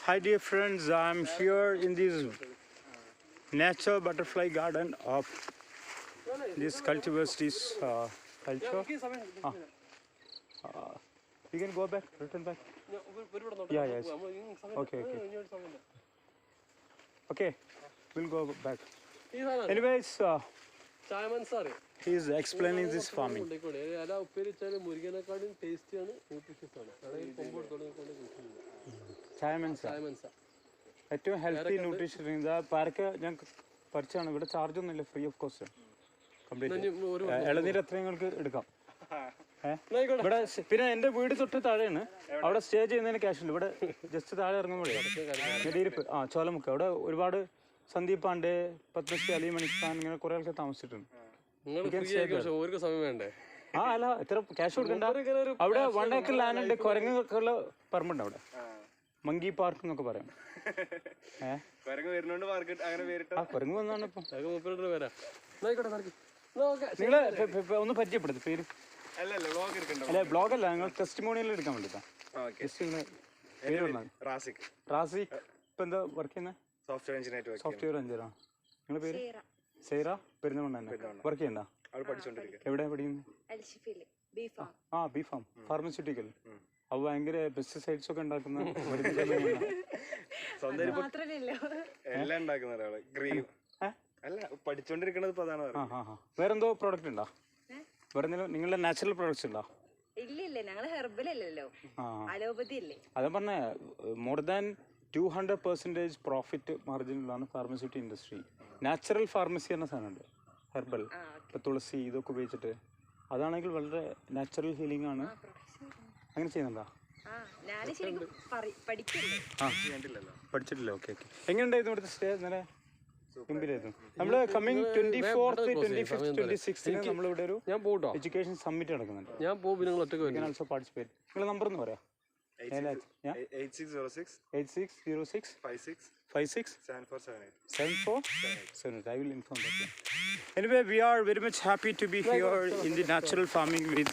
Hi dear friends, I'm here in this nature butterfly garden of this Cultiversity's culture. You can go back, return back. Yeah, yes. Okay. Okay, we'll go back. Anyways, he is explaining this farming. ഏറ്റവും healthy nutrition പാരക്ക് ഞാൻ പറിച്ചാണ്. ഇവിടെ charge ഒന്നുമില്ല, free of cost. Complete ഇളനീര് എത്ര നിങ്ങൾക്ക് എടുക്കാം. ഇവിടെ പിന്നെ എൻ്റെ വീട് തൊട്ട് താഴെയാണ്. അവിടെ സ്റ്റേ ചെയ്യുന്നതിന് ക്യാഷ് ഉണ്ട്. ഇവിടെ ജസ്റ്റ് താഴെ ഇറങ്ങുമ്പോഴേ നെടിയിരിപ്പ് ചോലമുക്ക് അവിടെ ഒരുപാട് സന്ദീപ് പാണ്ഡെ, പത്മശ്രീ അലി മണിഖാൻ ഇങ്ങനെ കുറെ ആൾക്കാർ താമസിച്ചിട്ടുണ്ട്. അല്ല എത്ര ക്യാഷ് കൊടുക്കണ്ട. അവിടെ 1 acre ലാൻഡ് ഉണ്ട്. കുരങ്ങൾക്കുള്ള പെർമിറ്റ് അവിടെ. മങ്കി പാർക്ക് എന്നൊക്കെ പറയാം. കുരങ്ങ് വന്നാണ് ഇപ്പൊ. നിങ്ങള് ഒന്ന് പരിചയപ്പെടുത്തും പേര്. അല്ല ബ്ലോഗ് അല്ല, നിങ്ങൾ ടെസ്റ്റിമോണിയൽ എടുക്കാൻ വേണ്ടിട്ടാ. റാസിക്. ഇപ്പൊ എന്താ വർക്ക് ചെയ്യുന്നത്? സോഫ്റ്റ്വെയർ എഞ്ചിനീയറാ. നിങ്ങളുടെ പേര്? സൈറ. പെരുന്തമണ്ണ തന്നെ വർക്ക് ചെയ്യണ്ട? എവിടെ പഠിക്കുന്നത്? B farm pharmaceutical. അത് ഭയങ്കര പെസ്റ്റിസൈഡ്സ് ഒക്കെ ഉണ്ടാക്കുന്ന വേറെന്തോ പ്രോഡക്റ്റ് ഉണ്ടോ? വേറെ നിങ്ങളുടെ നാച്ചുറൽ പ്രോഡക്ട്സ് ഉണ്ടോ? അതാ പറഞ്ഞ മോർ ദാൻ 200% പ്രോഫിറ്റ് മാർജിനിലാണ് ഫാർമസ്യൂട്ടി ഇൻഡസ്ട്രി. നാച്ചുറൽ ഫാർമസി എന്ന സാധനമുണ്ട്, ഹെർബൽ. ഇപ്പൊ തുളസി ഇതൊക്കെ ഉപയോഗിച്ചിട്ട് അതാണെങ്കിൽ വളരെ നാച്ചുറൽ ഹീലിംഗ് ആണ്. അങ്ങനെ ചെയ്യുന്നുണ്ടോ? പഠിച്ചിട്ടില്ല. ഓക്കെ. എങ്ങനെയുണ്ടായിരുന്നു ഇവിടുത്തെ സ്റ്റേ? ഇന്നലെ ഗംഭീരായിരുന്നു. നമ്മള് കമ്മിങ് 24th, 25th, 26th നമ്മളിവിടെ ഒരു എഡ്യൂക്കേഷൻ സമ്മിറ്റ് നടക്കുന്നുണ്ട്. ഞാൻ ഓൾസോ പാർട്ടിസിപ്പേറ്റ്. നിങ്ങളുടെ നമ്പർ ഒന്ന് പറയാം. 8606567478. I will inform that. Anyway, we are very much happy to be here in the natural farming with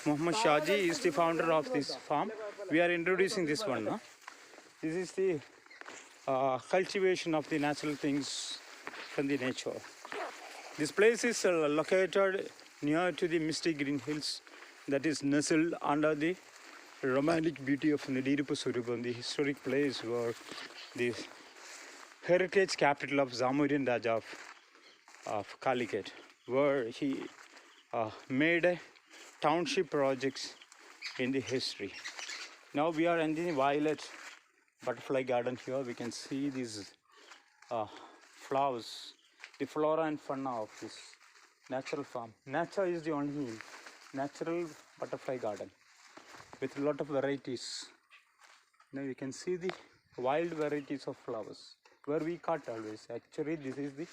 Muhammad Shaji. He is the founder of this farm. We are introducing this one. This is the cultivation of the natural things from the nature. This place is located near to the misty green hills that is nestled under the romantic beauty of Nediruppu Surubam, the historic place where the heritage capital of Zamorin Raja of Calicut, where he made township projects in the history. Now we are in the violet butterfly garden here. We can see these flowers, the flora and fauna of this natural farm. Nature is the only natural butterfly garden with a lot of varieties. Now you can see the wild varieties of flowers where we cut always. Actually this is the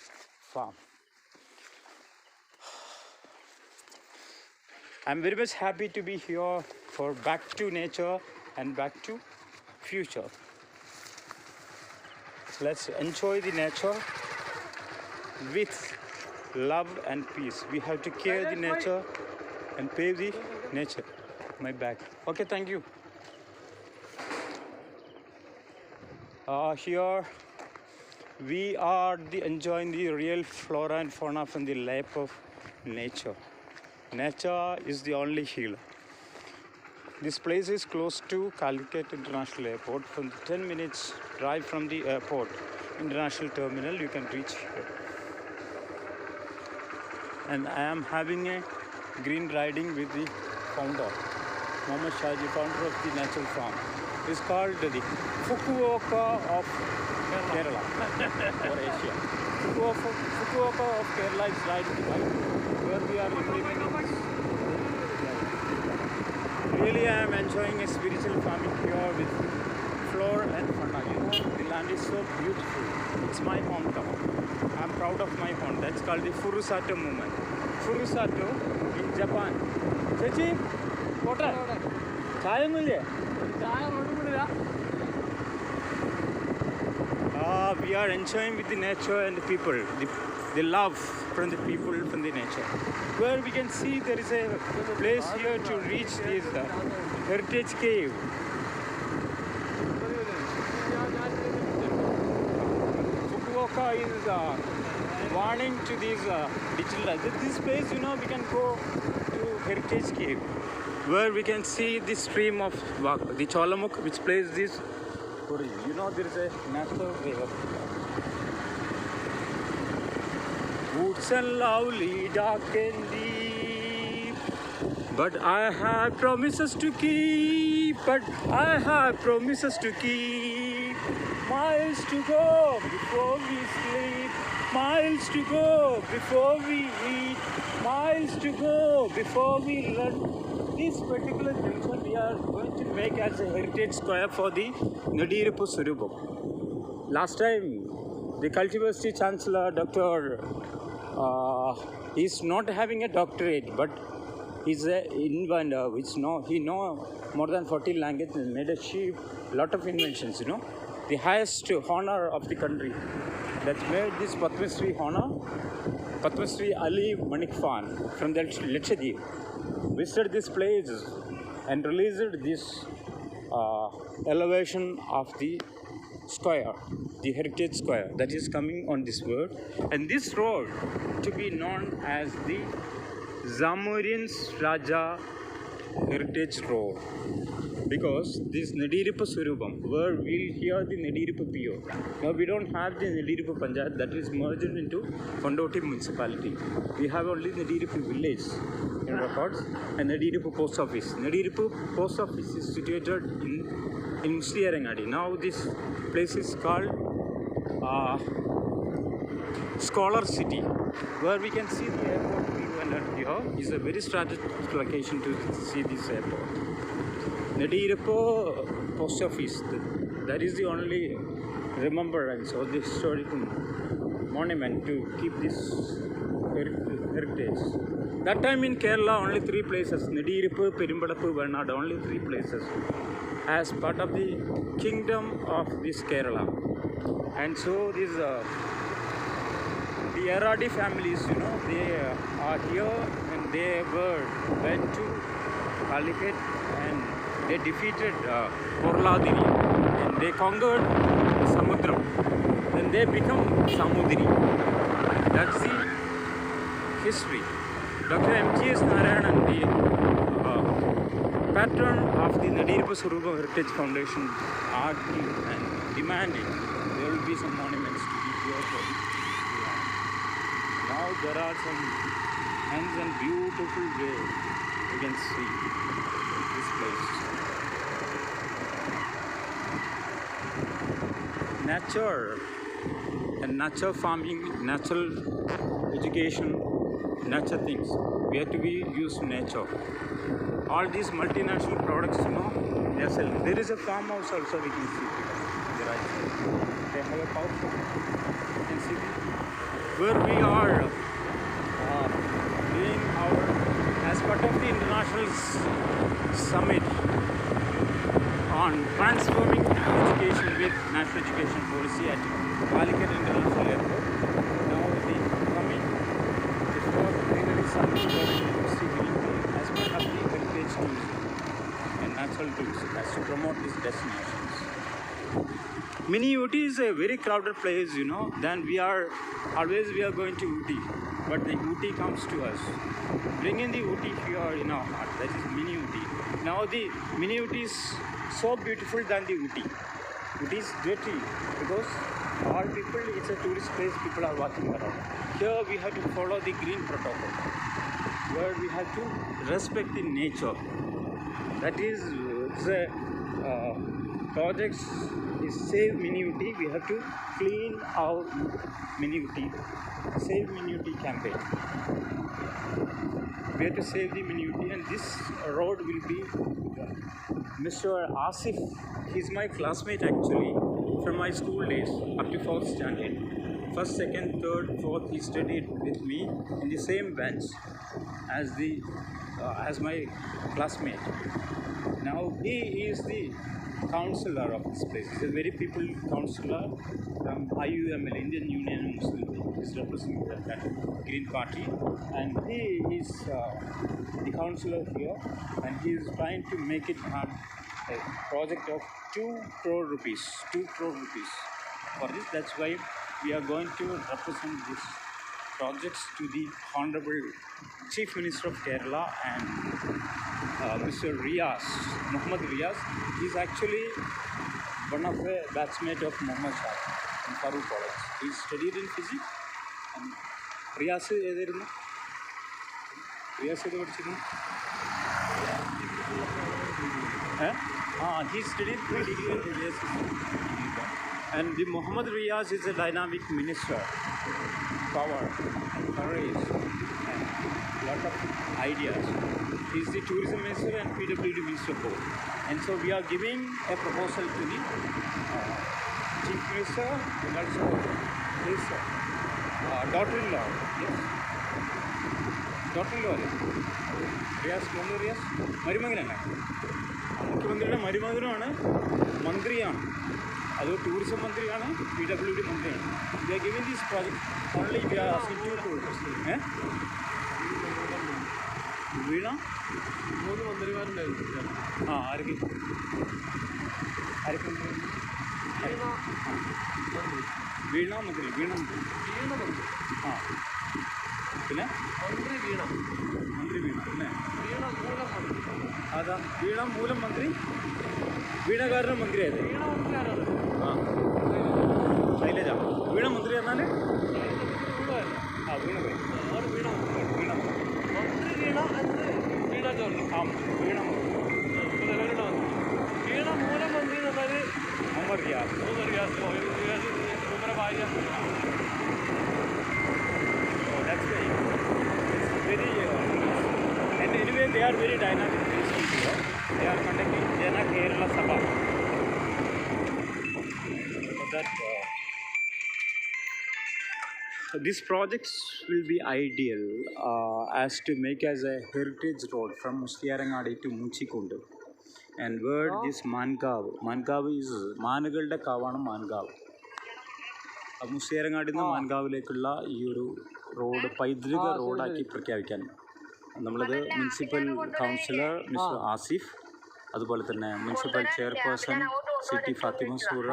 farm. I'm very much happy to be here for back to nature and back to future. Let's enjoy the nature with love and peace. We have to care the nature and pave the nature. My bag. Okay, thank you. Here we are enjoying the real flora and fauna from the lap of nature. Nature is the only healer. This place is close to Calicut International Airport. From 10 minutes drive from the airport, international terminal, you can reach here. And I am having a green riding with the founder, Muhammad Shaji, founder of the natural farm. It's called the Fukuoka of Kerala or Asia. Fukuoka of Kerala is right in the right, where we are implementing. Really, I am enjoying a spiritual farming here with flora and fauna. You know, the land is so beautiful. It's my hometown. I am proud of my home. That's called the Furusato movement. Furusato in Japan. Chechi, water. Chai mule. We are enjoying with the nature and the people. The love from the people, from the nature. Where we can see there is a place here to reach this heritage cave. Lanka is warning to these digital. This place, you know, we can go to Heritage Cave, where we can see the stream of the Cholamuk, which plays this. You know, there is a natural way of woods and lovely, dark and deep. But I have promises to keep. But I have promises to keep. Miles to go before we sleep. Miles to go before we eat. Miles to go before we run. This particular junction we are going to make as a heritage square for the Nadiripu Surubam. Last time, the Cultiversity Chancellor, Dr. Is not having a doctorate, but he's an inventor, which he know more than 40 languages and made a lot of inventions, you know. The highest honor of the country that made this Padma Shri honor, Padma Shri Ali Manik Khan from the Lakshadweep visited this place and released this elevation of the square, the heritage square that is coming on this road, and this road to be known as the Zamorian's Raja Heritage Road, because this Nadiripu Surubam, where we'll hear the Nadiripu PO. Now we don't have the Nadiripu Panchayat that is merged into Kondoti municipality. We have only Nadiripu village in records and Nadiripu post office. Nadiripu post office is situated in Sriyarangadi. Now this place is called Scholar City, where we can see the airport here is a very strategic location to see this airport. Nadiripu post office, that is the only remembrance or the historical monument to keep this heritage. That time in Kerala, only 3 places, Nadiripu, Perimbalapu, Varnad, only 3 places, as part of the kingdom of this Kerala. And so this the Eradi families, you know, they are here and they went to Calicut and they defeated Porladiri and they conquered Samudram. Then they become Samudri. That's the history. Dr. M.G.S. Narayanan, the patron of the Nadiripu Surubam Heritage Foundation, argued and demanded there will be some monuments to be here for the land. Now there are some hands and beautiful way you can see this place. Nature and nature farming, natural education, nature things. We have to be used to nature. All these multinational products, you know, they are selling. There is a farmhouse also we can see. The right side. They have a cow farm. You can see where we are doing as part of the international summit on transforming education with national education policy at Calicut International Airport. Now the coming before summit as part of the heritage tourism and natural tourism as to promote these destinations. Mini Ooty is a very crowded place, you know. Then we are going to Ooty, but the Ooty comes to us. Bringing the Ooty here in our heart, that is Mini Ooty. Now the Mini Ooty is so beautiful than the Ooty. Ooty is dirty because all people, it's a tourist place, people are walking around. Here we have to follow the green protocol, where we have to respect the nature. That is the projects is Save Mini Ooty. We have to clean our Mini Ooty. Save Mini Ooty campaign. We have to save the Mini Ooty, and this road will be Mr. Asif. He's my classmate actually from my school days up to 4th standard. 1st, 2nd, 3rd, 4th, he studied with me in the same bench as my classmate. Now he is the councillor of this place. He's a very people councillor from IUML, Indian Union of Muslim League. He's representing that Green Party, and he is the councillor here, and he is trying to make it happen. A project of 2 crore rupees for this. That's why we are going to represent these projects to the Honorable Chief Minister of Kerala and Mr. Riaz, Muhammad Riaz. He is actually one of the batchmates of Muhammad Shah in Farouk College. He studied in physics. And Riaz ഏതായിരുന്നു? Riaz ഏത് പഠിച്ചിരുന്നു? He studied pre-degree in Riaz. And the Muhammad Riaz is a dynamic minister, power, courage, and lot of ideas. He is the tourism minister and PWD minister both. And so we are giving a proposal to the chief minister and also his daughter-in-law. Yes, daughter-in-law. Riaz, Muhammad Riaz, മരുമകനാണ്. മുഖ്യമന്ത്രിയുടെ മരുമകനുമാണ്, മന്ത്രിയാണ്. അത് tourism മന്ത്രിയാണ്, PWD മന്ത്രിയാണ്. We are giving this project only we are asking to Veena 3 മന്ത്രിമാരുണ്ടായിരുന്നു. ആരൊക്കെ വീണ മന്ത്രി പിന്നെ മന്ത്രി പിന്നെ അതാ വീണ മൂലം മന്ത്രി, വീണകാരൻ്റെ മന്ത്രിയായത്. ശൈലജ വീണ മന്ത്രി പറഞ്ഞാൽ വീണ മൂലമന്ത്രി മുഹമ്മദ് റിയാസ് ഭാര്യ. Very and anyway they are very dynamic people. They are conducting Jana Kerala Sabha. So that these projects will be ideal as to make as a heritage road from Musliyarangadi to Munchikondu. And where this Mangav is Manugalde Kavana Mangav. മുസ്ലിയാരങ്ങാടിൽ നിന്ന് മാൻകാവിലേക്കുള്ള ഈ ഒരു road പൈതൃക റോഡാക്കി പ്രഖ്യാപിക്കാൻ നമ്മളത് municipal councillor mister Asif, അതുപോലെ തന്നെ municipal chairperson city Fathima Sura,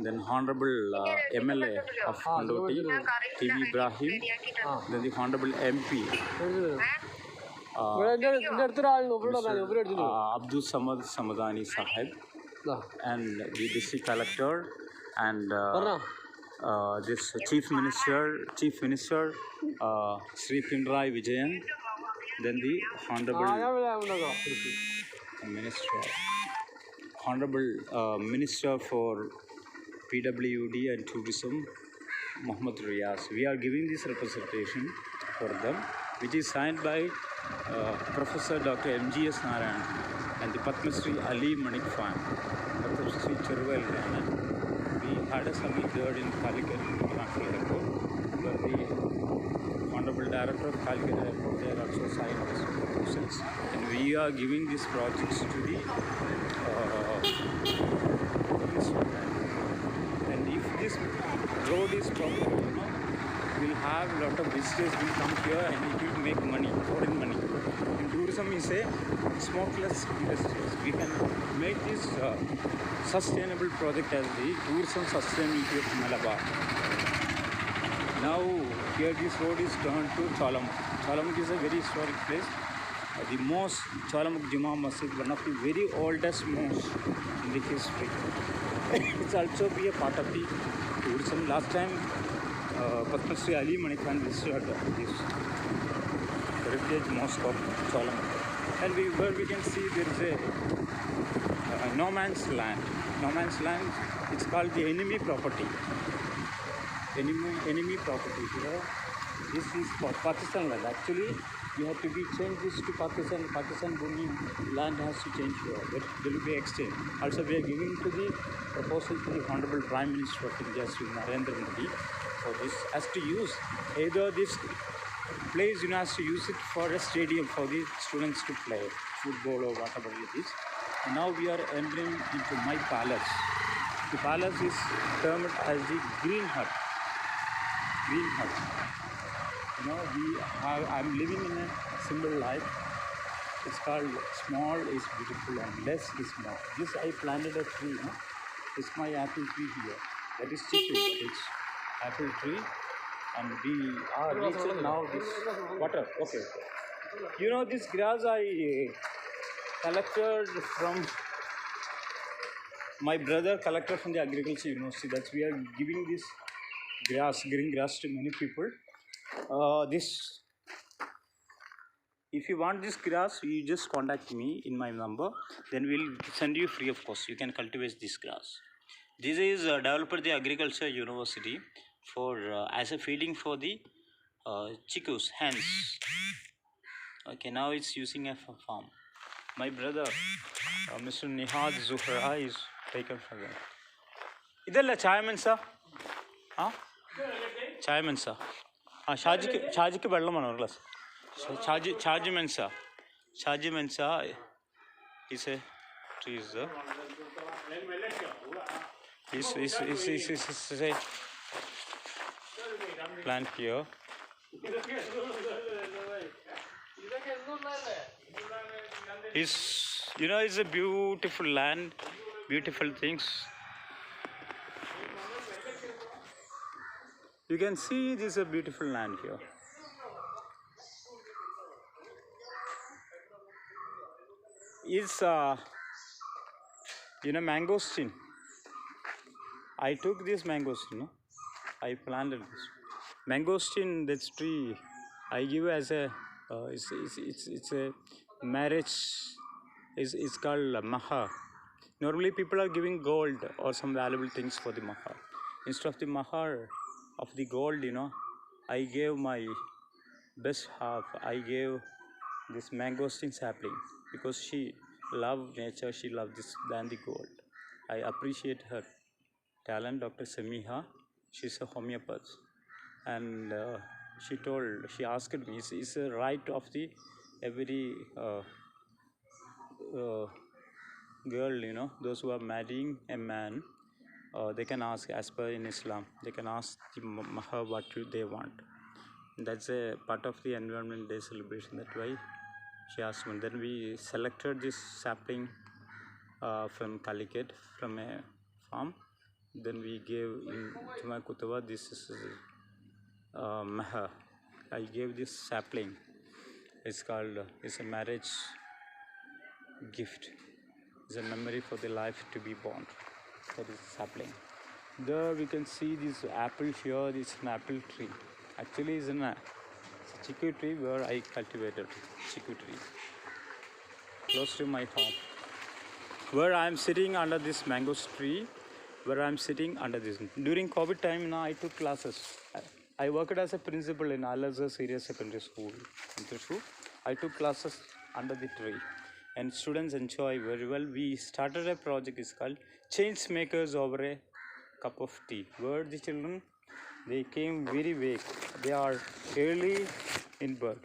then Honorable MLA of Kondoti, TV Ibrahim, then the Honorable MP Abdul Samad Samadani Sahib, and the district collector, and this Chief Minister Sri Pinarayi Vijayan, then the Honorable Minister for PWD and Tourism, Muhammad Riaz. We are giving this representation for them, which is signed by Professor Dr. M.G.S. Narayan and the Padma Shri Ali Manik Fan, Dr. Shri Cheruvel Rana. We had a summit there in Calicut International Airport, where the Honorable Director of Calicut Airport, they are also signed this proposals. And we are giving these projects to the and if this road is proper, we'll have a lot of visitors will come here and it will make money, foreign money. And tourism is a smokeless industry. We can make this sustainable project as the tourism sustainability of Malabar. Now here this road is turned to Chalamuk. Chalamuk is a very historic place. The mosque, Chalamuk Juma Masjid, one of the very oldest mosques in the history. It's also be a part of the tourism. Last time Padma Shri Ali Manik Fan visited this heritage mosque of Chalamuk. And where we can see there is a no man's land. No man's land, it's called the enemy property. Enemy property. Here, this is for Pakistan land. Actually, we have to be changed this to Pakistan. Pakistan Bhumi land has to change here. But there will be exchange. Also, we are giving to the proposal to the Honorable Prime Minister of India, Sri Narendra Modi, for this as to use either this place, has to use it for a stadium for the students to play football or whatever it is. And now we are entering into my palace. The palace is termed as the Green Hut. Green Hut. I'm living in a simple life. It's called small is beautiful and less is more. This I planted a tree. It's my apple tree here. That is chipping, but it's apple tree, and we are reaching now this water. Okay. You know, this grass I collected from my brother, collected from the agriculture university. That we are giving this grass, green grass, to many people. This, if you want this grass, you just contact me in my number. Then we'll send you free of cost. You can cultivate this grass. This is developed by the agriculture university for as a feeding for the chickus, hens. Okay, now it's using a farm. My brother, Mr. Nihad Zuhra, is taken from there. इधर चाय मनसा हाँ चाय मनसा हाँ ഷാജി के വെള്ളം വേണം ഒരു glass Shaji Mensa is a tree is a plant here. It's a beautiful land, beautiful things. You can see this is a beautiful land here. It's mangosteen. I took this mangosteen, no? I planted this mangosteen. That tree I give as a it's a marriage. It's called mahar. Normally people are giving gold or some valuable things for the mahar. Instead of the mahar of the gold, I gave my best half. I gave this mangosteen sapling because she loved nature. She loved this than the gold. I appreciate her talent, Dr. Samiha. She's a homeopath, and she asked me, is a right of the every girl, those who are marrying a man, they can ask, as per in Islam, they can ask the mahar what they want. That's a part of the Environment Day celebration. That why she asked me. Then we selected this sapling from Calicut, from a farm. Then we gave in Juma Kutava, this is mahar. I gave this sapling. It's called, it's a marriage gift. It's a memory for the life to be born. That is sapling. There we can see this apple here. This is an apple tree. Actually, it's a chiku tree where I cultivated chiku tree close to my home. Where I am sitting under this mango tree. Where I am sitting under this. During COVID time, I took classes. I worked as a principal in Al-Azhar Senior Secondary School. I took classes under the tree, and students enjoy very well. We started a project. It's called Change Makers Over a Cup of Tea. Where the children, they came very wake. They are early in bed,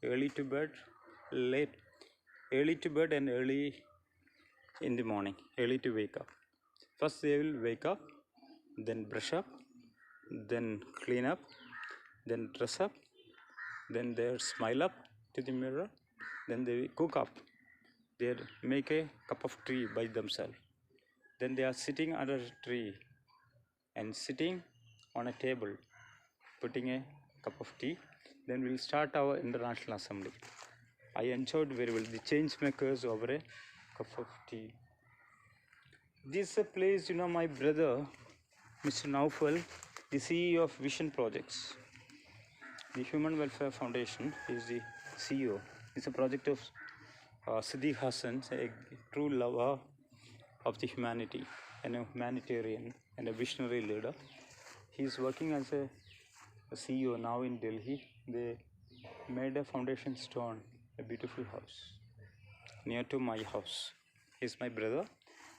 early to bed, late, early to bed and early in the morning, early to wake up. First they will wake up, then brush up, then clean up, then dress up, then they smile up to the mirror, then they cook up. They make a cup of tea by themselves. Then they are sitting under a tree and sitting on a table, putting a cup of tea. Then we'll start our international assembly. I enjoyed very well the change makers over a cup of tea. This is a place, my brother, Mr. Naufal, the CEO of Vision Projects, the Human Welfare Foundation, is the CEO. It's a project of Siddiq Hassan, a true lover of the humanity and a humanitarian and a visionary leader. He's working as a CEO now in Delhi. They made a foundation stone, a beautiful house near to my house. He's my brother,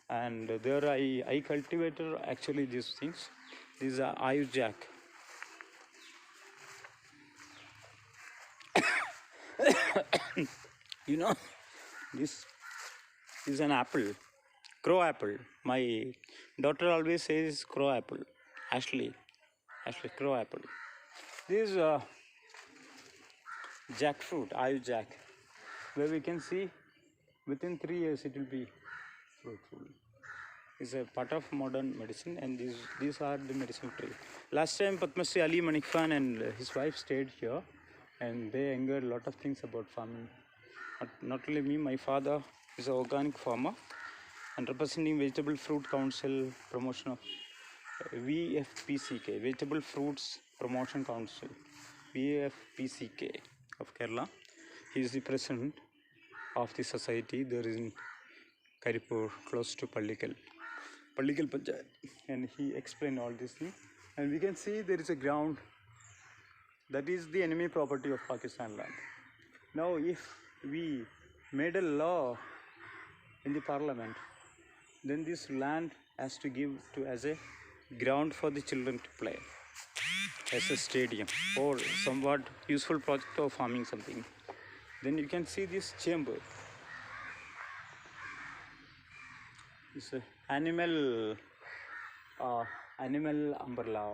and there I cultivated actually these things. These are Ayurjack. This is an apple, crow apple. My daughter always says crow apple. Ashley, crow apple. This is jackfruit, Ayurjack, where we can see within 3 years it will be fruitful. is a part of modern medicine, and these are the medicinal tree. Last time Padma Shri Ali Manik Khan and his wife stayed here, and they encouraged a lot of things about farming. Not only me, my father is an organic farmer and representing Vegetable Fruit Council promotion of VFPCK, Vegetable Fruits Promotion Council, VFPCK of Kerala. He is the president of the society. There is in Karipur, close to Pallikal Panchayat, and he explained all these things. And we can see there is a ground that is the enemy property of Pakistan land. Now, if we made a law in the parliament, then this land has to give to as a ground for the children to play, as a stadium or somewhat useful project of farming something. Then you can see this chamber. It's a animal umbrella